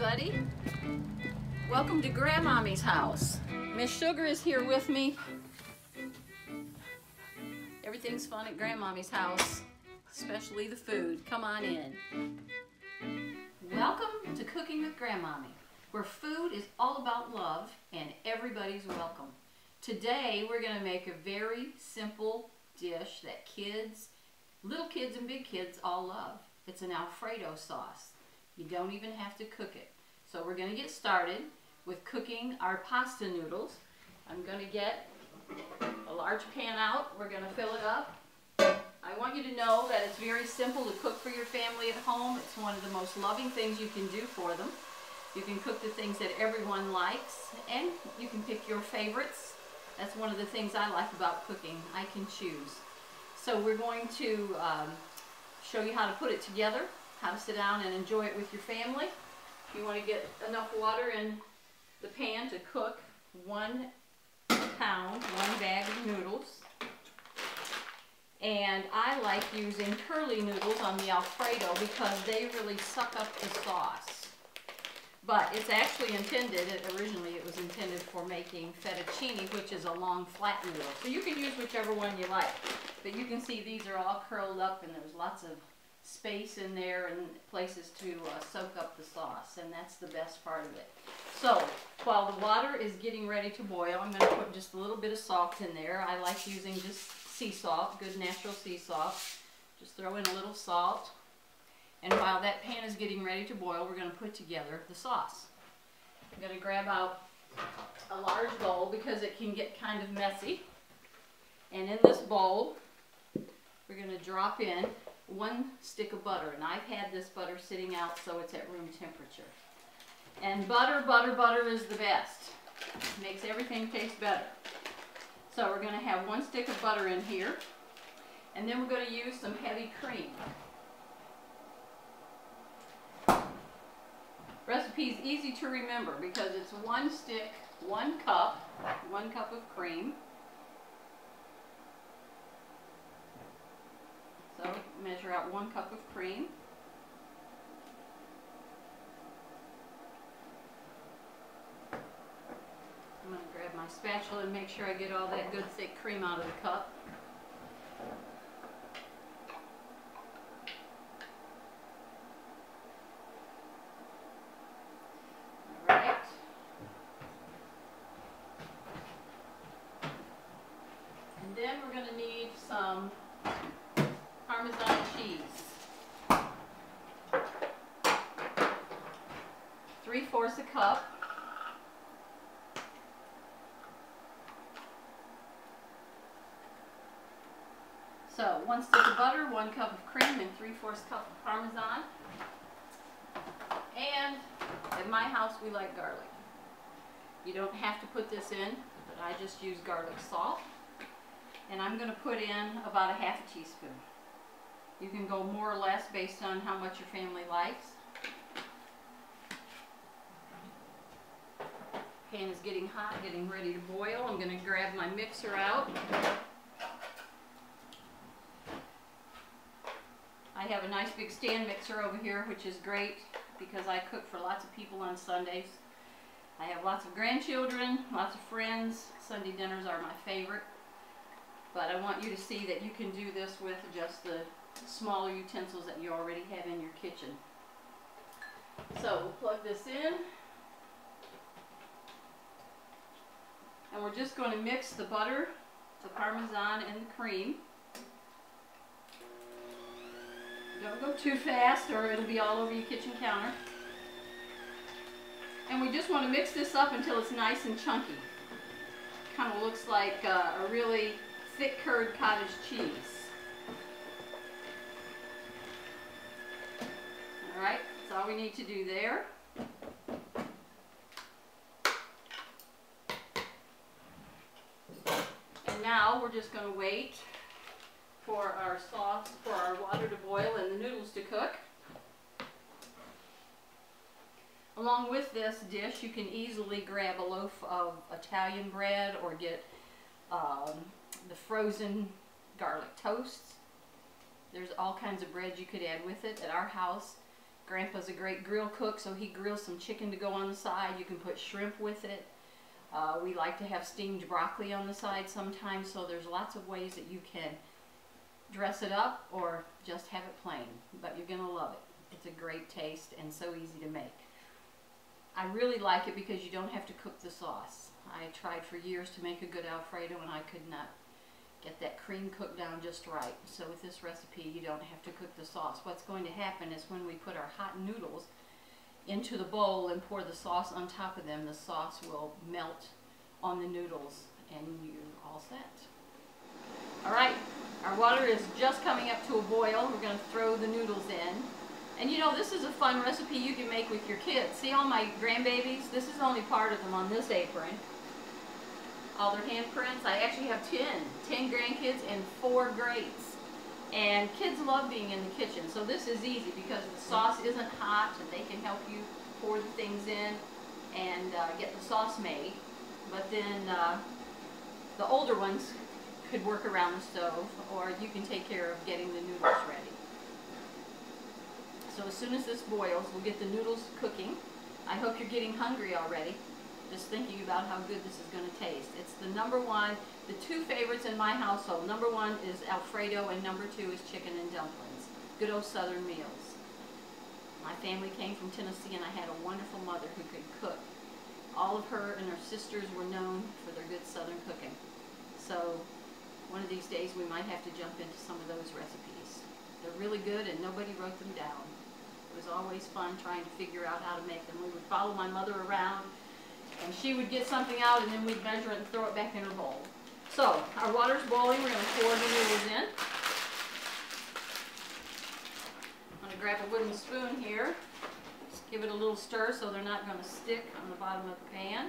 everybody. Welcome to Grandmommy's house. Miss Sugar is here with me. Everything's fun at Grandmommy's house, especially the food. Come on in. Welcome to Cooking with Grandmommy, where food is all about love and everybody's welcome. Today we're going to make a very simple dish that kids, little kids and big kids all love. It's an Alfredo sauce. You don't even have to cook it. So we're going to get started with cooking our pasta noodles. I'm going to get a large pan out. We're going to fill it up. I want you to know that it's very simple to cook for your family at home. It's one of the most loving things you can do for them. You can cook the things that everyone likes, and you can pick your favorites. That's one of the things I like about cooking. I can choose. So we're going to show you how to put it together, how to sit down and enjoy it with your family. You want to get enough water in the pan to cook 1 pound, 1 bag of noodles. And I like using curly noodles on the Alfredo because they really suck up the sauce. But it's actually intended, originally it was intended for making fettuccine, which is a long flat noodle. So you can use whichever one you like. But you can see these are all curled up and there's lots of space in there and places to soak up the sauce, and that's the best part of it. So while the water is getting ready to boil, I'm going to put just a little bit of salt in there. I like using just sea salt, good natural sea salt. Just throw in a little salt, and while that pan is getting ready to boil, we're going to put together the sauce. I'm going to grab out a large bowl because it can get kind of messy, and in this bowl we're going to drop in 1 stick of butter, and I've had this butter sitting out so it's at room temperature. And butter is the best. It makes everything taste better. So we're going to have 1 stick of butter in here, and then we're going to use some heavy cream. Recipe's easy to remember because it's 1 stick, 1 cup of cream. So measure out 1 cup of cream. I'm going to grab my spatula and make sure I get all that good thick cream out of the cup. Alright. And then we're going to need some Parmesan cheese. 3/4 a cup. So 1 stick of butter, 1 cup of cream, and 3/4 cup of Parmesan. And at my house we like garlic. You don't have to put this in, but I just use garlic salt. And I'm going to put in about 1/2 teaspoon. You can go more or less based on how much your family likes. Pan is getting hot, getting ready to boil. I'm going to grab my mixer out. I have a nice big stand mixer over here, which is great because I cook for lots of people on Sundays. I have lots of grandchildren, lots of friends. Sunday dinners are my favorite. But I want you to see that you can do this with just the smaller utensils that you already have in your kitchen. So we'll plug this in. And we're just going to mix the butter, the Parmesan, and the cream. Don't go too fast or it'll be all over your kitchen counter. And we just want to mix this up until it's nice and chunky. Kind of looks like a really thick curd cottage cheese. Alright, that's all we need to do there. And now we're just going to wait for our sauce, for our water to boil and the noodles to cook. Along with this dish, you can easily grab a loaf of Italian bread or get the frozen garlic toasts. There's all kinds of bread you could add with it. At our house, Grandpa's a great grill cook, so he grills some chicken to go on the side. You can put shrimp with it. We like to have steamed broccoli on the side sometimes, so there's lots of ways that you can dress it up or just have it plain, but you're going to love it. It's a great taste and so easy to make. I really like it because you don't have to cook the sauce. I tried for years to make a good Alfredo and I could not get that cream cooked down just right. So with this recipe, you don't have to cook the sauce. What's going to happen is when we put our hot noodles into the bowl and pour the sauce on top of them, the sauce will melt on the noodles and you're all set. All right, our water is just coming up to a boil. We're going to throw the noodles in. And you know, this is a fun recipe you can make with your kids. See all my grandbabies? This is only part of them on this apron. All their handprints. I actually have 10 grandkids and 4 greats. And kids love being in the kitchen. So this is easy because the sauce isn't hot and they can help you pour the things in and get the sauce made. But then the older ones could work around the stove, or you can take care of getting the noodles ready. So as soon as this boils, we'll get the noodles cooking. I hope you're getting hungry already, just thinking about how good this is going to taste. It's the number one, the 2 favorites in my household. Number 1 is Alfredo and number 2 is chicken and dumplings. Good old Southern meals. My family came from Tennessee and I had a wonderful mother who could cook. All of her and her sisters were known for their good Southern cooking. So one of these days we might have to jump into some of those recipes. They're really good and nobody wrote them down. It was always fun trying to figure out how to make them. We would follow my mother around and she would get something out and then we'd measure it and throw it back in her bowl. So our water's boiling, we're going to pour the noodles in. I'm going to grab a wooden spoon here. Just give it a little stir so they're not going to stick on the bottom of the pan.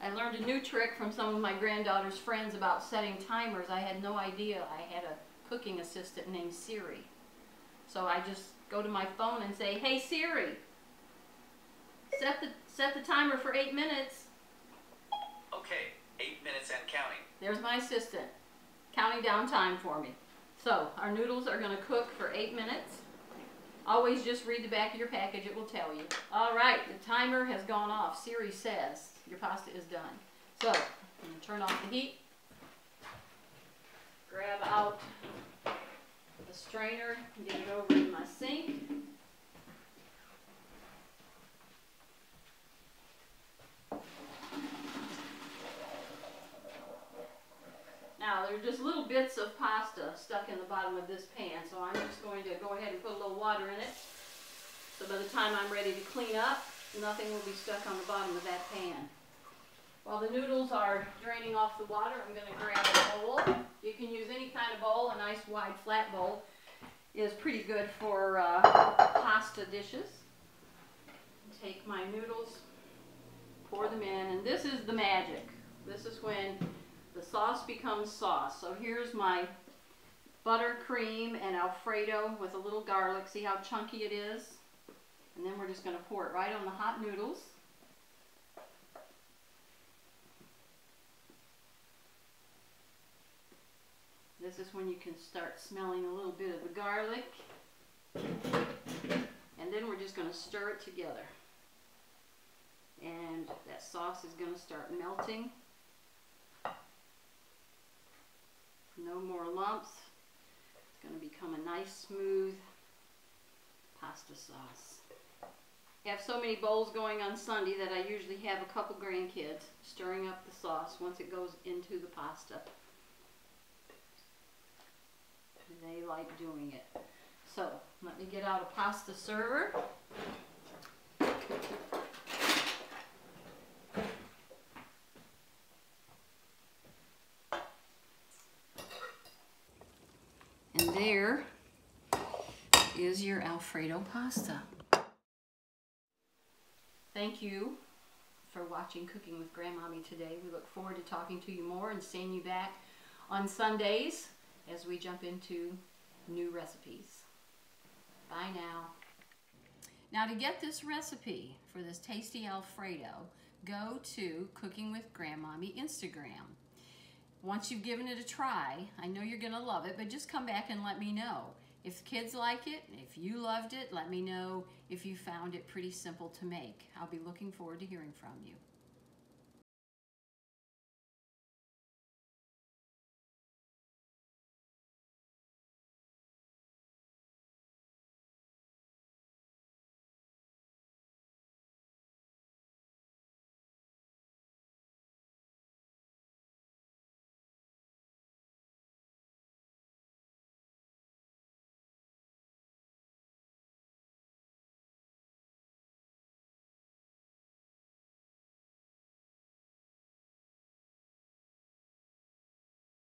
I learned a new trick from some of my granddaughter's friends about setting timers. I had no idea I had a cooking assistant named Siri. So I just go to my phone and say, "Hey Siri, set the timer for 8 minutes." Okay, 8 minutes and counting. There's my assistant, counting down time for me. So our noodles are going to cook for 8 minutes. Always just read the back of your package, it will tell you. All right, the timer has gone off. Siri says your pasta is done. So I'm going to turn off the heat. Grab out the strainer and get it over in my sink. Now, there are just little bits of pasta stuck in the bottom of this pan, so I'm just going to go ahead and put a little water in it. So by the time I'm ready to clean up, nothing will be stuck on the bottom of that pan. While the noodles are draining off the water, I'm going to grab a bowl. You can use any kind of bowl. A nice wide flat bowl is pretty good for pasta dishes. Take my noodles, pour them in, and this is the magic. This is when the sauce becomes sauce. So here's my buttercream and Alfredo with a little garlic. See how chunky it is? And then we're just going to pour it right on the hot noodles. This is when you can start smelling a little bit of the garlic. And then we're just going to stir it together. And that sauce is going to start melting. No more lumps. It's going to become a nice, smooth pasta sauce. I have so many bowls going on Sunday that I usually have a couple grandkids stirring up the sauce once it goes into the pasta. They like doing it. So, let me get out a pasta server. And there is your Alfredo pasta. Thank you for watching Cooking with Grandmommy today. We look forward to talking to you more and seeing you back on Sundays as we jump into new recipes. Bye now. Now to get this recipe for this tasty Alfredo, go to Cooking with Grandmommy Instagram. once you've given it a try, I know you're gonna love it, but just come back and let me know. If the kids like it, if you loved it, let me know if you found it pretty simple to make. I'll be looking forward to hearing from you.